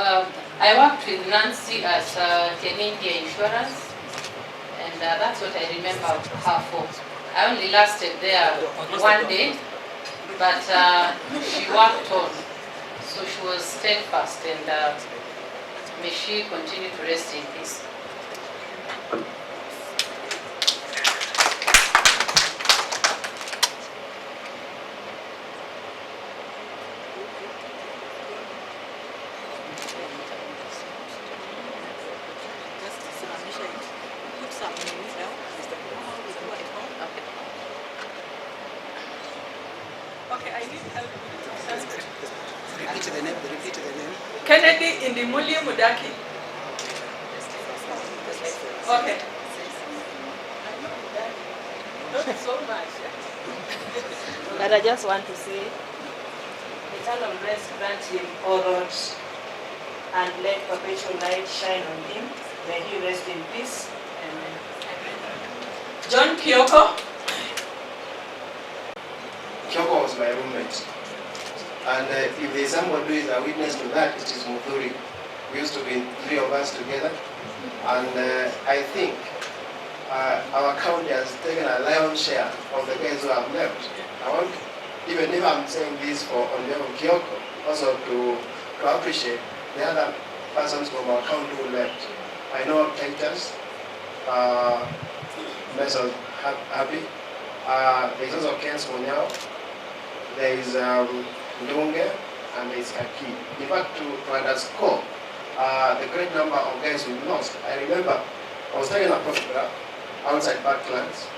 I worked with Nancy at Kenindia Insurance, and that's what I remember her for. I only lasted there one day, but she worked on, so she was steadfast, and may she continue to rest in peace. Okay, I need help. Repeat the name. Kennedy Indimuli Mudaki. Okay. Not so much. But I just want to say, eternal rest grant him, O Lord, and let perpetual light shine on him. May he rest in peace. Amen. John Kyoko. Kyoko was my roommate. And if there's someone who is a witness to that, it is Muthuri. We used to be 3 of us together. And I think our county has taken a lion's share of the guys who have left. I want, even if I'm saying this on behalf of Kyoko, also to appreciate the other persons from our county who left. I know Titus, Mr. Happy, there's also Ken Monyao, there is Ndunge, and there is Kaki. In fact, to underscore the great number of guys we lost, I remember I was taking a photograph outside Backlands,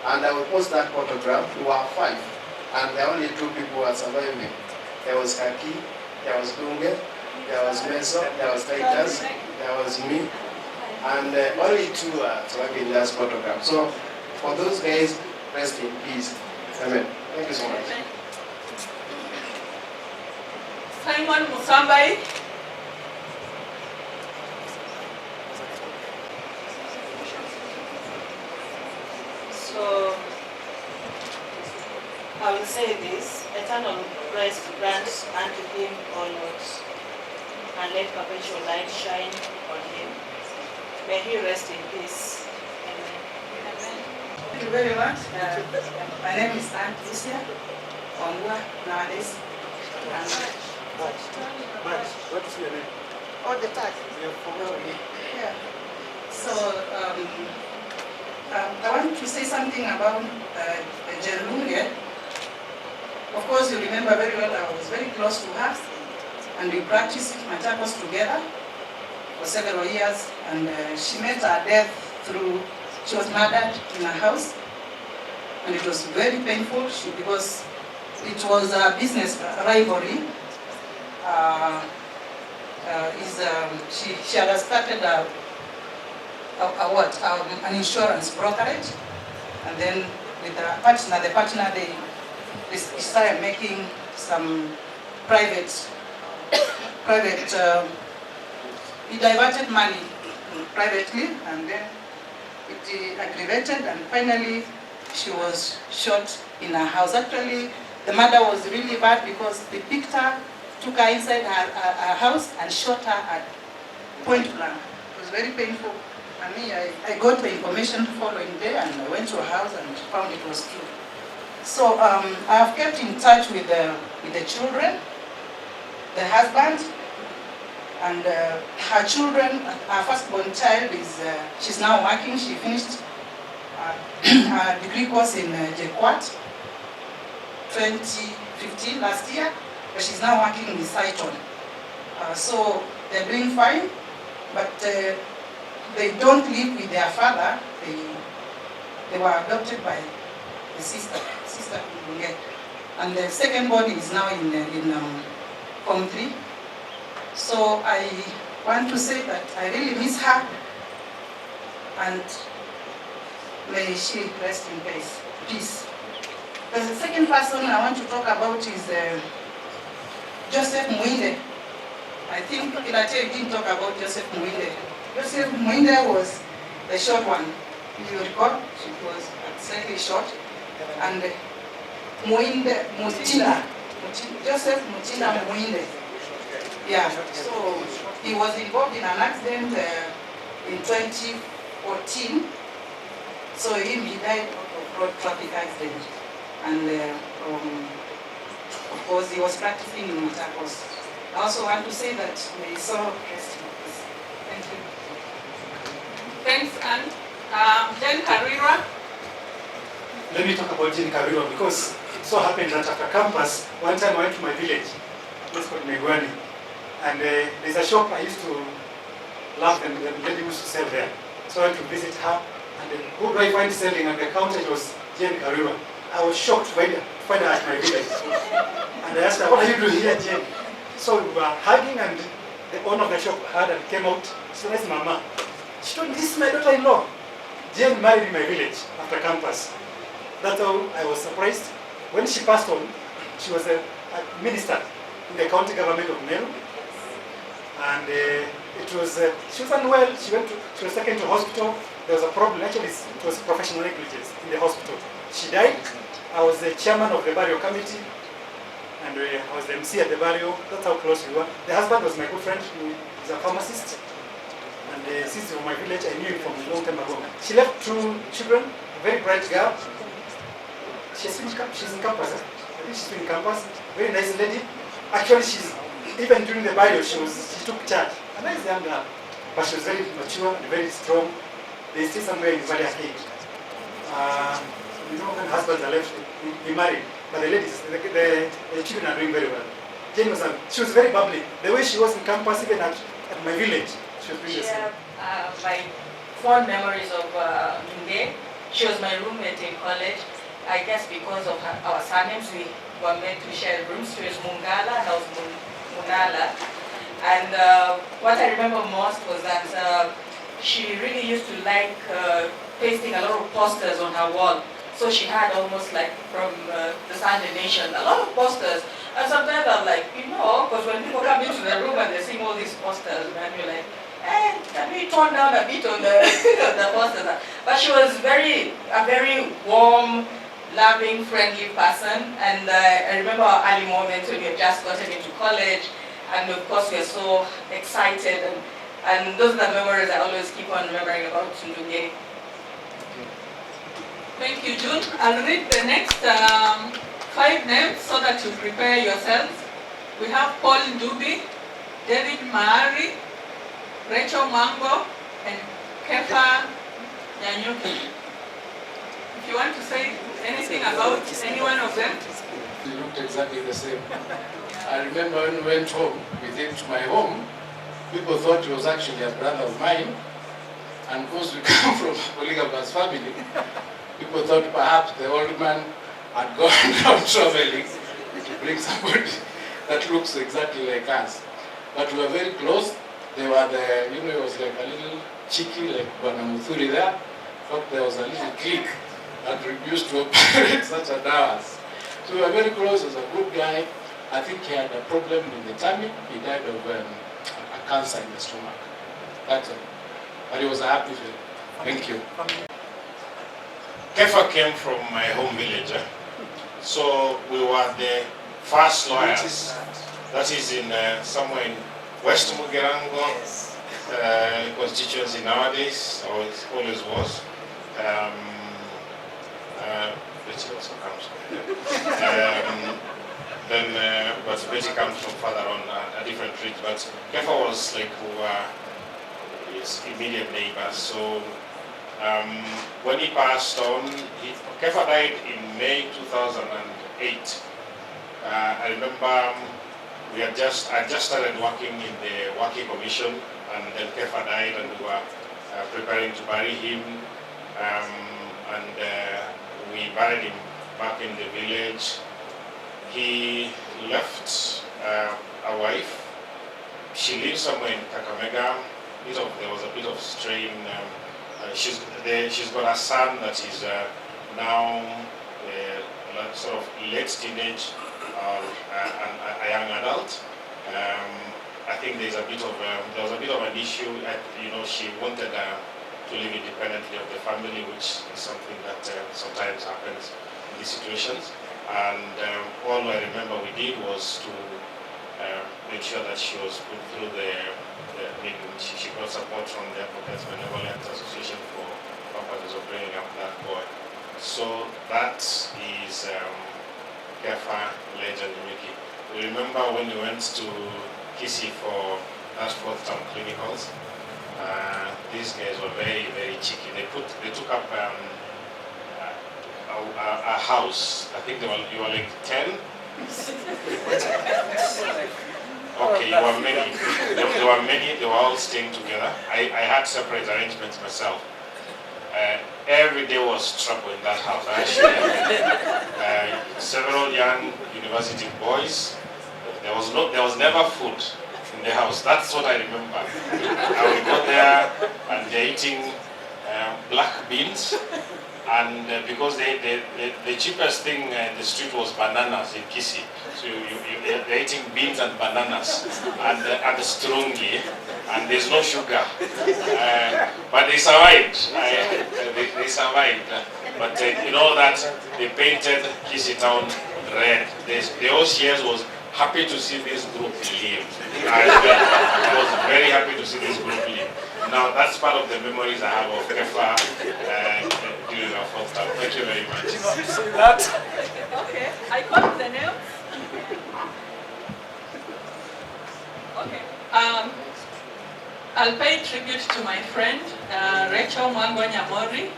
and I would post that photograph. We were 5, and there were only 2 people who were surviving. There was Kaki, there was Dunge, there was Meso, there was Titus, there was me, and only 2 are surviving that photograph. So for those guys, rest in peace. Amen. Thank you so much. Simon Musambai. So, I will say this, eternal rest grant unto him, O Lord, and let perpetual light shine on him. May he rest in peace. Amen. Thank you very much. My name is Aunt Lucia Wangua nowadays. What is your name? All the time. Yeah. So I want to say something about Jerunge. Of course, you remember very well I was very close to her, and we practiced Machakos together for several years, and she met her death through, she was murdered in her house, and it was very painful because it was a business rivalry. She had started an insurance brokerage, and then with the partner they started making some private. We diverted money privately, and then it aggravated, and finally she was shot in her house. Actually, the murder was really bad because they picked her, took her inside her house and shot her at point blank. It was very painful. And me, I got the information the following day, and I went to her house and found it was true. So I have kept in touch with the children, the husband, and her children. Her firstborn child she's now working. She finished her degree course in JKUAT 2015 last year, but she's now working in Saiton. So they're doing fine, but they don't live with their father. They were adopted by the sister and the second born is now in Form 3. So I want to say that I really miss her, and may she rest in peace. The second person I want to talk about is Joseph Mwinde. I think Ilate didn't talk about Joseph Mwinde. Joseph Mwinde was the short one. If you recall, she was slightly short. And Mwinde Mutila, Joseph Mutila Mwinde. Yeah, so he was involved in an accident in 2014. So he died of road traffic accident. And of course, he was practicing in Machakos. I also want to say that may his soul rest in peace. Thank you. Thanks, Anne. Jen Karira. Let me talk about Jane Kariro because it so happened that after campus, one time I went to my village, it's called Megwani, and there's a shop I used to love and the lady used to sell there. So I went to visit her, and then who do I find selling? And the counter it was Jane Kariro. I was shocked to find her at my village. And I asked her, what are you doing here, Jane? So we were hugging, and the owner of the shop heard and came out. So that's Mama. She told me, this is my daughter-in-law. Jane married in my village after campus. That's how I was surprised. When she passed on, she was a minister in the county government of Meru. And she was unwell. She was taken to hospital. There was a problem. Actually, it was professional negligence in the hospital. She died. I was the chairman of the burial committee, and I was the MC at the burial. That's how close we were. The husband was my good friend, who is a pharmacist. And since from my village, I knew him from a long time ago. She left 2 children, a very bright girl. She's in campus. I think she's in campus. Very nice lady. Actually, even during the burial, she took charge. A nice young girl, but she was very mature and very strong. They stay somewhere in Valley Arcade. When husbands are left, he married. But the ladies, the children are doing very well. Jane she was very bubbly. The way she was in campus, even at my village, she was really my fond memories of Minde. She was my roommate in college. I guess because of our surnames, we were meant to share rooms. She was Mungala and I was Munala. And what I remember most was that she really used to like pasting a lot of posters on her wall. So she had almost like from the Sunday Nation, a lot of posters. And sometimes I'm like, because when people come into the room and they see all these posters, and you're like, hey, can we tone down a bit on the posters? But she was a very warm, loving, friendly person. And I remember our early moments when we had just gotten into college. And of course, we are so excited. And those are the memories I always keep on remembering about Ndunge. Thank you, June. I'll read the next 5 names so that you prepare yourselves. We have Paul Ndubi, David Maari, Rachel Mango, and Kefa Nyanyuki. If you want to say anything about any one of them. They looked exactly the same. I remember when we went home with him to my home, people thought he was actually a brother of mine. And of course we come from a polygamous family. People thought perhaps the old man had gone out traveling to bring somebody that looks exactly like us. But we were very close. They were it was like a little cheeky, like Bwana Muthuri there. In fact, there was a little clique that used to operate such a dance. So we were very close. He was a good guy. I think he had a problem in the tummy. He died of a cancer in the stomach. That's all. But he was a happy fellow. Thank you. Kefa came from my home village. So we were the first lawyers. That is in somewhere in West Mugirango constituency nowadays, or it always was. Betty also comes from but Betty comes from further on a different street. But Kefa was like who were his immediate neighbors. So when he passed on, Kefa died in May 2008. I remember I just started working in the working commission, and then Kefa died, and we were preparing to bury him, and we buried him back in the village. He left a wife. She lives somewhere in Kakamega. There was a bit of strain. She's got a son that is now sort of late teenage, a young adult. I think there was a bit of an issue. She wanted to live independently of the family, which is something that sometimes happens in these situations. And all I remember we did was to made sure that she was put through she got support from the Advocates Benevolent Association for purposes of bringing up that boy. So that is Kefa, Legend, Miki. We remember when we went to Kisii for that fourth term clinicals. These guys were very, very cheeky. They took up a house. I think you were like 10. Okay, you were many. There were many. They were all staying together. I had separate arrangements myself. Every day was trouble in that house. Actually, several young university boys. There was never food in the house. That's what I remember. I would go there and they're eating black beans. And because the cheapest thing in the street was bananas in Kisii. So they're eating beans and bananas and strongly, and there's no sugar. But they survived. They survived. But you know that they painted Kisii town red. The OCS was happy to see this group leave. I was very happy to see this group leave. Now that's part of the memories I have of Kefa during our fourth term. Thank you very much. Okay, I called the names. Okay. I'll pay tribute to my friend Rachel Mwango Nyamori.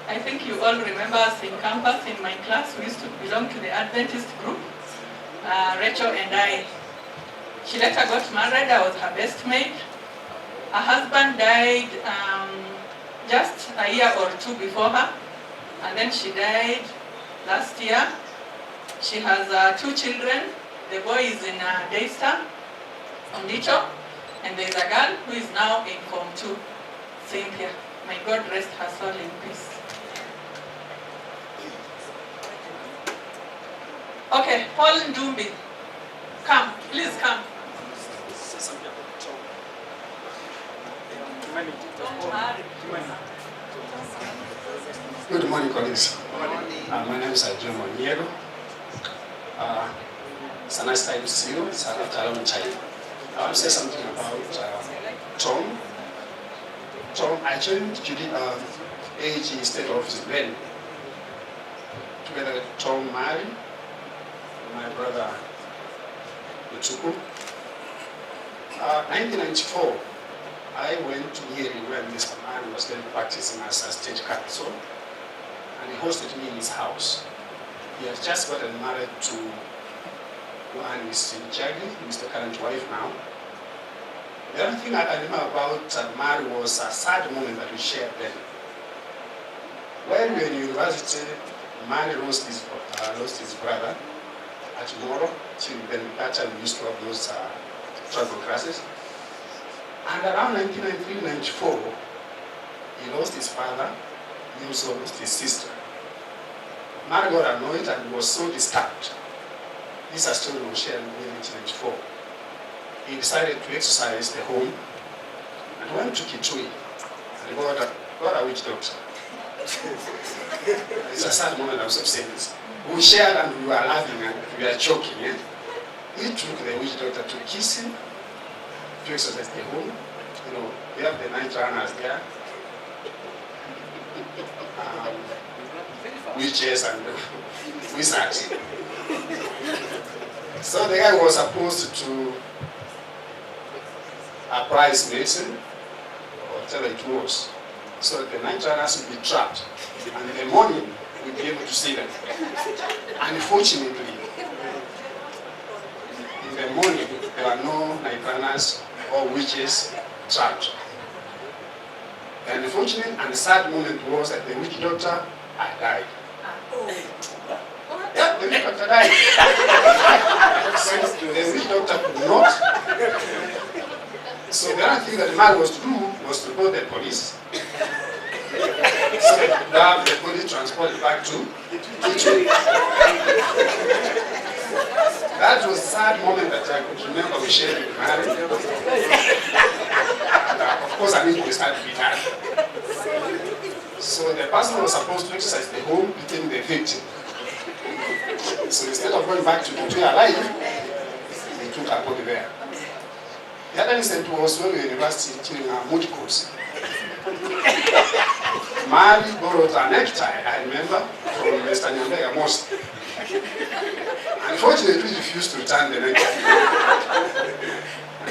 I think you all remember us in campus in my class. We used to belong to the Adventist group. Rachel and I. She later got married. I was her best mate. Her husband died just a year or two before her, and then she died last year. She has 2 children. The boy is in Daystar, Ondicho, and there's a girl who is now in Form 2, Cynthia. May God rest her soul in peace. Okay, Paul Ndumbi, come, please come. Good morning, colleagues. My name is Adrian Moniero. It's a nice time to see you. It's after a long time. I want to say something about Tom. Tom, I joined Judy AG State Office in Beni. Together with Tom Mari, my brother Utuku. 1994. I went to hearing when Mr. Man was then practicing as a state counsel, and he hosted me in his house. He has just gotten married to one Mr. Njagi, who's the current wife now. The other thing I remember about Mari was a sad moment that we shared then. When we were in university, Mari lost his brother at Moro. Till then, that time we used to have those tribal classes. And around 1993-94, he lost his father, he also lost his sister. Mari got annoyed and was so disturbed. This is a story we shared in 1994. He decided to exercise the home and went to Kitui and got a witch doctor. It's a sad moment, I was saying this. We shared and we were laughing and we were joking. Eh? He took the witch doctor to Kisii to exercise the home. You know, we have the night runners there. Witches and wizards. So the guy was supposed to apprise medicine, or whatever it was, so the night runners would be trapped, and in the morning we'd be able to see them. Unfortunately, in the morning there were no night runners or witches trapped. The unfortunate and sad moment was that the witch doctor had died. Yeah, the witch doctor died. So the witch doctor could not. So the other thing that the man was to do was to call the police. So they could have the body transported back to Kitui. That was a sad moment that I could remember we shared with Mari. And of course, I need to start to be done. So the person was supposed to exercise the home became the victim. So instead of going back to Kitui alive, they took her body there. The other incident was when we were in university in Moody course. Mary borrowed a necktie, I remember, from Mr. Nyambega Mosque. Unfortunately, he refused to return the necktie.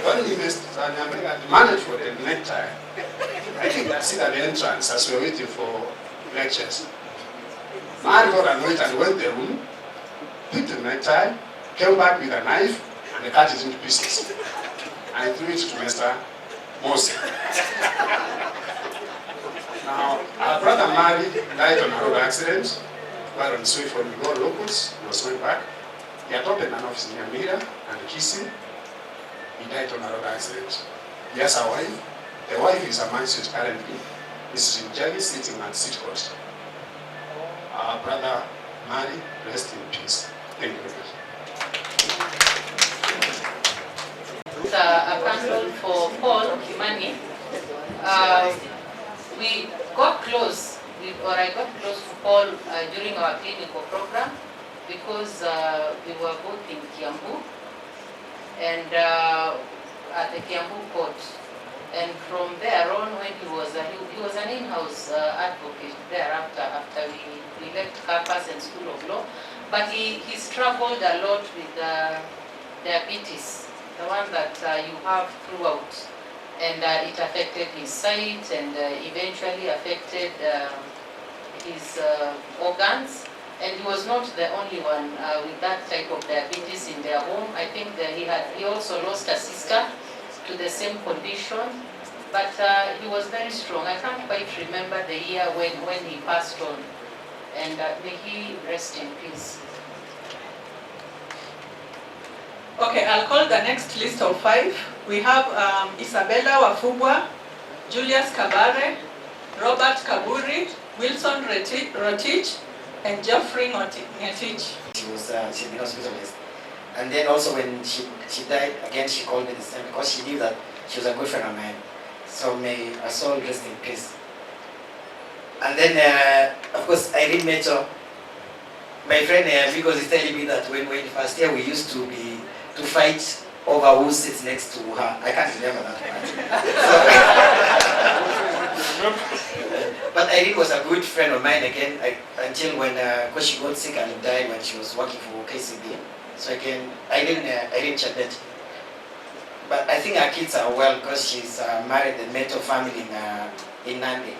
When Mr. Nyambega demanded for the necktie, I think that's it at the entrance as we were waiting for lectures. Mary got annoyed and went to the room, picked the necktie, came back with a knife, and cut it into pieces. And threw it to Mr. Mosque. Now, our brother Mari died on a road accident, while on his way from Igor locals, he was going back. He had opened an office in Nyamira and kissed him. He died on a road accident. He has a wife. The wife is a magistrate currently. Mrs. Njagi sitting at City Court. Our brother Mari, rest in peace. Thank you very much. A candle for Paul Kimani. We got close, I got close to Paul during our clinical program because we were both in Kiambu and at the Kiambu court. And from there on, when he was an in-house advocate thereafter, after we left campus and School of Law, but he struggled a lot with diabetes, the one that you have throughout. And it affected his sight and eventually affected his organs. And he was not the only one with that type of diabetes in their home. I think that he also lost a sister to the same condition, but he was very strong. I can't quite remember the year when he passed on, and may he rest in peace. Okay, I'll call the next list of 5. We have Isabella Wafubwa, Julius Kabare, Robert Kaburi, Wilson Rotich, and Geoffrey Ngetich. She'd been hospitalized. And then also when she died, again she called me this time because she knew that she was a good friend of mine. So may her soul rest in peace. And then, of course, Irene Mecho, my friend because he's telling me that when we were in first year, we used to fight over who sits next to her. I can't remember that part. But Irene was a good friend of mine again until when because she got sick and died when she was working for KCB. So again, Irene Chabet. But I think her kids are well because she's married and Meto family in Nandi.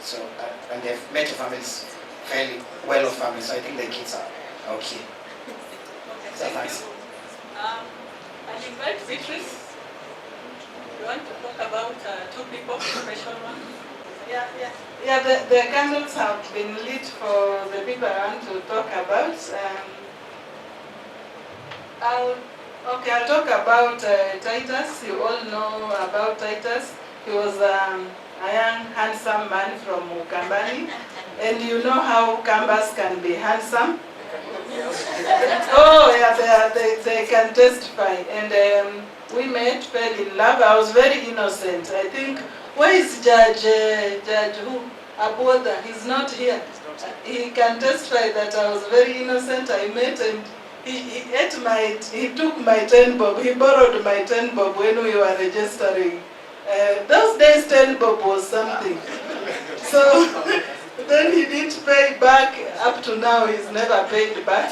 So and the Meto family is fairly well-off family. So I think the kids are okay. So thanks. I'll invite Beatrice. You want to talk about 2 people, special one? Yeah. The candles have been lit for the people I want to talk about. I'll talk about Titus. You all know about Titus. He was a young, handsome man from Ukambani. And you know how Kambas can be handsome. Oh, yeah, they can testify. And we met, fell in love. I was very innocent. I think, where is Judge who? Abuoda? He's not here. He can testify that I was very innocent. I met and he took my 10 bob. He borrowed my 10 bob when we were registering. Those days 10 bob was something. So then he didn't pay back. Up to now, he's never paid back.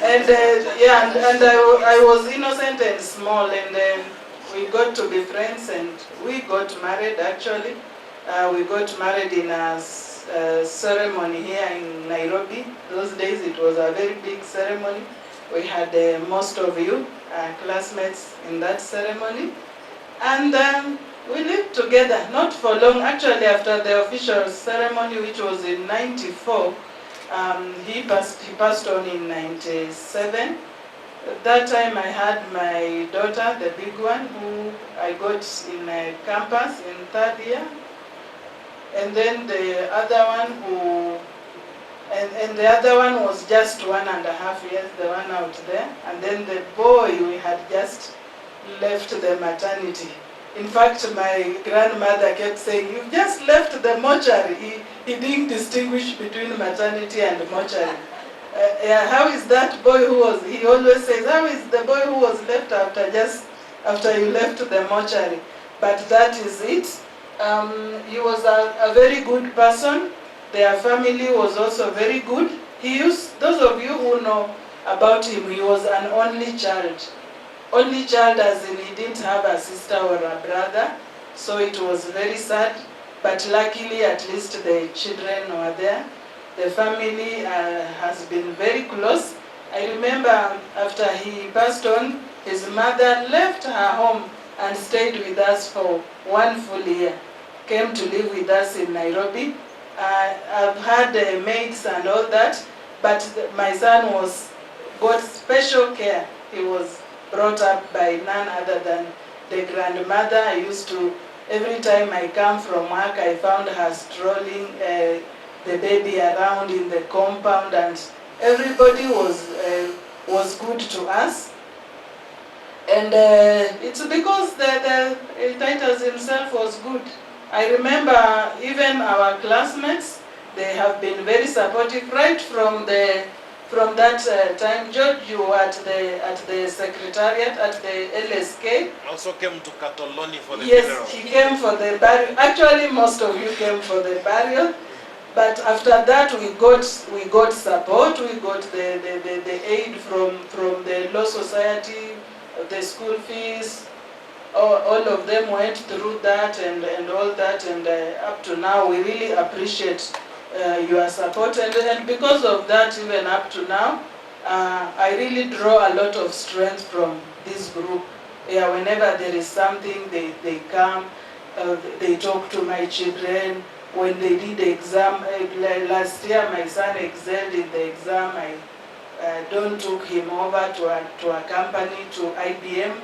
And I was innocent and small, and we got to be friends, and we got married. Actually, we got married in a ceremony here in Nairobi. Those days, it was a very big ceremony. We had most of you classmates in that ceremony, and we lived together, not for long. Actually, after the official ceremony, which was in '94, he passed on in '97. At that time, I had my daughter, the big one, who I got in a campus in 3rd year. And then the other one and the other one was just 1.5 years, the one out there. And then the boy, we had just left the maternity. In fact, my grandmother kept saying, "You just left the mortuary." He didn't distinguish between maternity and mortuary. How is that boy he always says, how is the boy who was left after just after you left the mortuary. But that is it. He was a very good person. Their family was also very good. Those of you who know about him, he was an only child. Only child as in he didn't have a sister or a brother. So it was very sad. But luckily, at least the children were there. The family has been very close. I remember after he passed on, his mother left her home and stayed with us for 1 full year. Came to live with us in Nairobi. I've had maids and all that, but my son got special care. He was brought up by none other than the grandmother. I used to, every time I come from work, I found her strolling the baby around in the compound, and everybody was good to us. And it's because the Titus himself was good. I remember even our classmates, they have been very supportive right from that time. George, you were at the secretariat, at the LSK. Also came to Katoloni for the funeral. Yes, he came for the burial. Actually, most of you came for the burial. But after that, we got support. We got the aid from the Law Society, the school fees. All of them went through that and all that, and up to now, we really appreciate your support. And because of that, even up to now, I really draw a lot of strength from this group. Yeah, whenever there is something, they come, they talk to my children. When they did the exam, last year my son excelled in the exam. I took him over to a company, to IBM,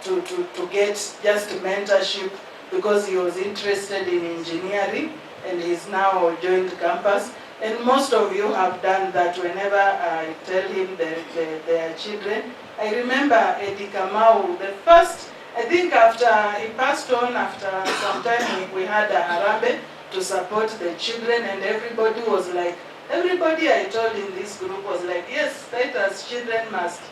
to get just mentorship because he was interested in engineering, and he's now joined campus. And most of you have done that. Whenever I tell him their children, I remember Eddie Kamau, the first, I think after he passed on, after some time we had a harambe to support the children, and everybody was like, everybody I told in this group was like, yes, Titus children must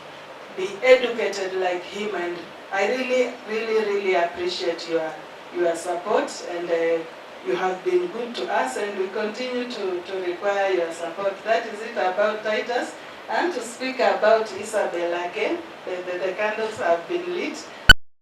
be educated like him. And I really, really, really appreciate your support, and you have been good to us, and we continue to require your support. That is it about Titus. And to speak about Isabel again, the candles have been lit.